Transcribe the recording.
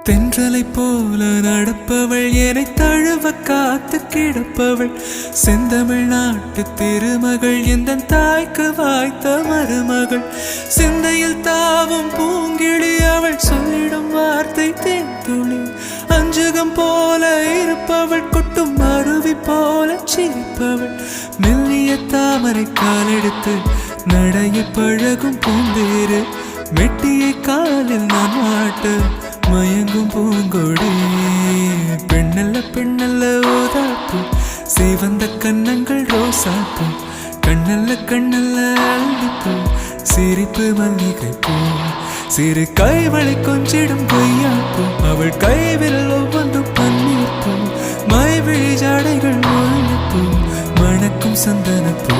தென்றலை போல நடப்பவள் என்னை தழுவ காத்து கிடப்பவள் செந்தமிழ் நாட்டு திருமகள் எந்த தாய்க்கு வாய்த்த மருமகள் சிந்தையில் தாவும் பூங்கிழி அவள் சொல்லிடும் வார்த்தை தேன்துளி அஞ்சுகம் போல இருப்பவள் கொட்டும் அருவி போல சிரிப்பவள் மெல்லிய தாமரை காலெடுத்து நடைய பழகும் பூந்தேறு மெட்டியை காலில் நான் மாட்டு மயங்கும் பூங்கொடி பெண்ணல்ல பெண்ணல்ல ஓதாப்பு சிவந்த கண்ணங்கள் ரோசாப்பு கண்ணல்ல கண்ணல்ல அள்ளிப்பூ சிரிப்பு மல்லிகை பூ சிறு கைவளை கொஞ்சிடும் பொய்யாப்பு அவள் கைவில் ஒவ்வொன்றும் பன்னீர் பூ மைவிழி ஜாடைகள் முள்ளிப்பூ மணக்கும் சந்தனப்பூ